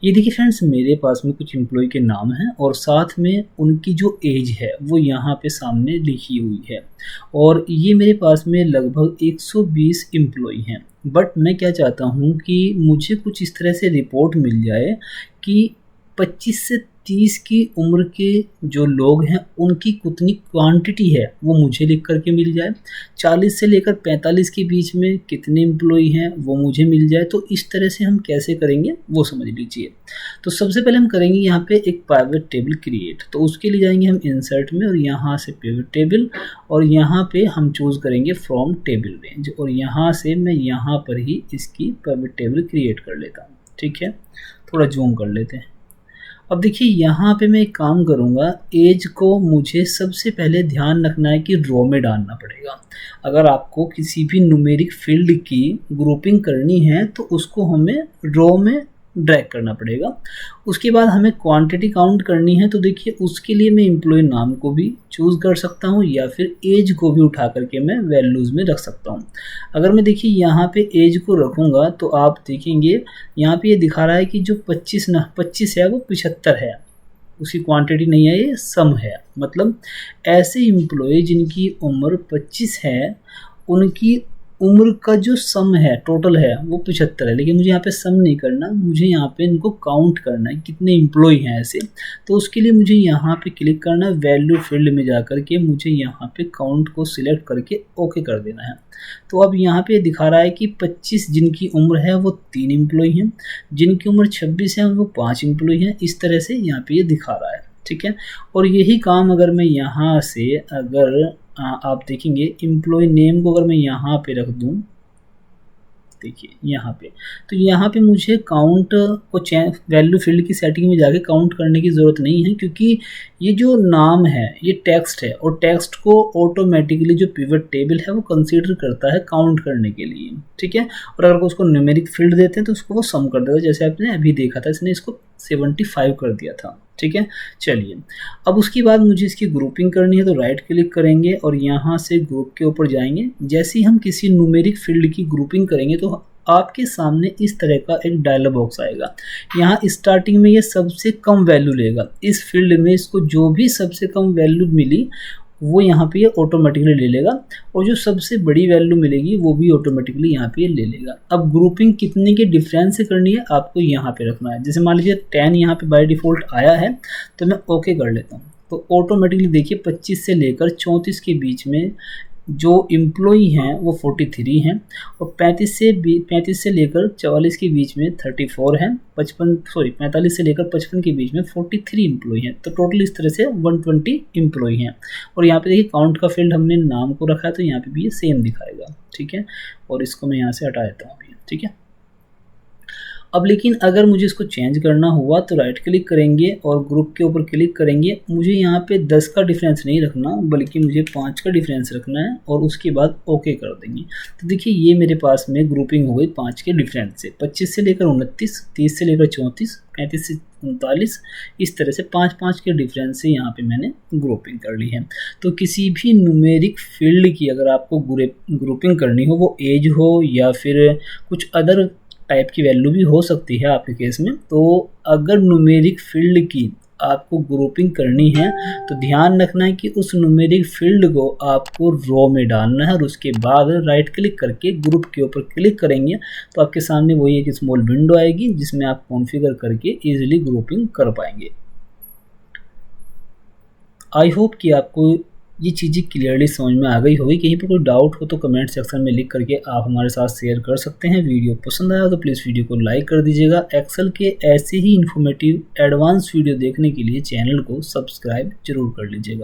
ये देखिए फ्रेंड्स, मेरे पास में कुछ एम्प्लॉय के नाम हैं और साथ में उनकी जो एज है वो यहाँ पे सामने लिखी हुई है और ये मेरे पास में लगभग 120 एम्प्लॉय हैं। बट मैं क्या चाहता हूँ कि मुझे कुछ इस तरह से रिपोर्ट मिल जाए कि 25 से 30 की उम्र के जो लोग हैं उनकी कितनी क्वांटिटी है वो मुझे लिख करके मिल जाए। 40 से लेकर 45 के बीच में कितने एम्प्लॉय हैं वो मुझे मिल जाए। तो इस तरह से हम कैसे करेंगे वो समझ लीजिए। तो सबसे पहले हम करेंगे यहाँ पे एक पिवट टेबल क्रिएट। तो उसके लिए जाएंगे हम इंसर्ट में और यहाँ से पिवट टेबल और यहाँ पे हम चूज़ करेंगे फ्रॉम टेबल रेंज और यहाँ से मैं यहाँ पर ही इसकी पिवट टेबल क्रिएट कर लेता हूँ। ठीक है, थोड़ा जूम कर लेते हैं। अब देखिए यहाँ पे मैं एक काम करूँगा, एज को मुझे सबसे पहले ध्यान रखना है कि रो में डालना पड़ेगा। अगर आपको किसी भी न्यूमेरिक फील्ड की ग्रुपिंग करनी है तो उसको हमें रो में ड्रैग करना पड़ेगा। उसके बाद हमें क्वांटिटी काउंट करनी है, तो देखिए उसके लिए मैं एम्प्लॉय नाम को भी चूज़ कर सकता हूँ या फिर एज को भी उठा करके मैं वैल्यूज़ में रख सकता हूँ। अगर मैं देखिए यहाँ पे एज को रखूँगा तो आप देखेंगे यहाँ पे ये दिखा रहा है कि जो 25 है वो 75 है, उसकी क्वांटिटी नहीं है, ये सम है। मतलब ऐसे एम्प्लॉय जिनकी उम्र 25 है उनकी उम्र का जो सम है टोटल है वो 75 है। लेकिन मुझे यहाँ पे सम नहीं करना, मुझे यहाँ पे इनको काउंट करना है कितने एम्प्लॉय हैं ऐसे। तो उसके लिए मुझे यहाँ पे क्लिक करना है, वैल्यू फील्ड में जा कर के मुझे यहाँ पे काउंट को सिलेक्ट करके ओके कर देना है। तो अब यहाँ पे दिखा रहा है कि 25 जिनकी उम्र है वो 3 एम्प्लॉय हैं, जिनकी उम्र 26 है वो 5 एम्प्लॉय हैं। इस तरह से यहाँ पे ये दिखा रहा है। ठीक है, और यही काम अगर मैं यहाँ से अगर आप देखेंगे एम्प्लॉय नेम को अगर मैं यहाँ पे रख दूँ, देखिए यहाँ पे, तो यहाँ पे मुझे काउंट को वैल्यू फील्ड की सेटिंग में जाके काउंट करने की ज़रूरत नहीं है, क्योंकि ये जो नाम है ये टेक्स्ट है और टेक्स्ट को ऑटोमेटिकली जो पिवट टेबल है वो कंसीडर करता है काउंट करने के लिए। ठीक है, और अगर उसको न्यूमेरिक फील्ड देते हैं तो उसको वो सम कर देगा, जैसे आपने अभी देखा था, इसने इसको 75 कर दिया था। ठीक है, चलिए अब उसके बाद मुझे इसकी ग्रुपिंग करनी है, तो राइट क्लिक करेंगे और यहाँ से ग्रुप के ऊपर जाएंगे। जैसे ही हम किसी न्यूमेरिक फील्ड की ग्रुपिंग करेंगे तो आपके सामने इस तरह का एक डायलॉग बॉक्स आएगा। यहाँ स्टार्टिंग में ये सबसे कम वैल्यू लेगा, इस फील्ड में इसको जो भी सबसे कम वैल्यू मिली वो यहाँ पे ये ऑटोमेटिकली ले लेगा और जो सबसे बड़ी वैल्यू मिलेगी वो भी ऑटोमेटिकली यहाँ पे ले लेगा। अब ग्रुपिंग कितने के डिफरेंस से करनी है आपको यहाँ पे रखना है। जैसे मान लीजिए 10 यहाँ पे बाय डिफ़ॉल्ट आया है तो मैं ओके कर लेता हूँ, तो ऑटोमेटिकली देखिए 25 से लेकर 34 के बीच में जो एम्प्लॉई हैं वो 43 हैं और 35 से लेकर 44 के बीच में 34 हैं, 45 से लेकर 55 के बीच में 43 एम्प्लॉई हैं। तो टोटल इस तरह से 120 एम्प्लॉई हैं। और यहाँ पे देखिए काउंट का फील्ड हमने नाम को रखा है तो यहाँ पे भी ये सेम दिखाएगा। ठीक है, और इसको मैं यहाँ से हटा देता हूँ अभी। ठीक है, अब लेकिन अगर मुझे इसको चेंज करना हुआ तो राइट क्लिक करेंगे और ग्रुप के ऊपर क्लिक करेंगे। मुझे यहाँ पे 10 का डिफरेंस नहीं रखना बल्कि मुझे 5 का डिफरेंस रखना है और उसके बाद ओके कर देंगे। तो देखिए ये मेरे पास में ग्रुपिंग हो गई 5 के डिफरेंस से, 25 से लेकर 29, 30 से लेकर 34, 35 से 39, इस तरह से 5-5 के डिफरेंस से यहाँ पे मैंने ग्रुपिंग कर ली है। तो किसी भी न्यूमेरिक फील्ड की अगर आपको ग्रुपिंग करनी हो, वो एज हो या फिर कुछ अदर टाइप की वैल्यू भी हो सकती है आपके केस में, तो अगर न्यूमेरिक फील्ड की आपको ग्रुपिंग करनी है तो ध्यान रखना है कि उस न्यूमेरिक फील्ड को आपको रो में डालना है और उसके बाद राइट क्लिक करके ग्रुप के ऊपर क्लिक करेंगे तो आपके सामने वही एक स्मॉल विंडो आएगी जिसमें आप कॉन्फ़िगर करके इजीली ग्रुपिंग कर पाएंगे। आई होप कि आपको ये चीज़ें क्लियरली समझ में आ गई होगी। कहीं पर कोई डाउट हो तो कमेंट सेक्शन में लिख करके आप हमारे साथ शेयर कर सकते हैं। वीडियो पसंद आया तो प्लीज़ वीडियो को लाइक कर दीजिएगा। एक्सेल के ऐसे ही इन्फॉर्मेटिव एडवांस वीडियो देखने के लिए चैनल को सब्सक्राइब जरूर कर लीजिएगा।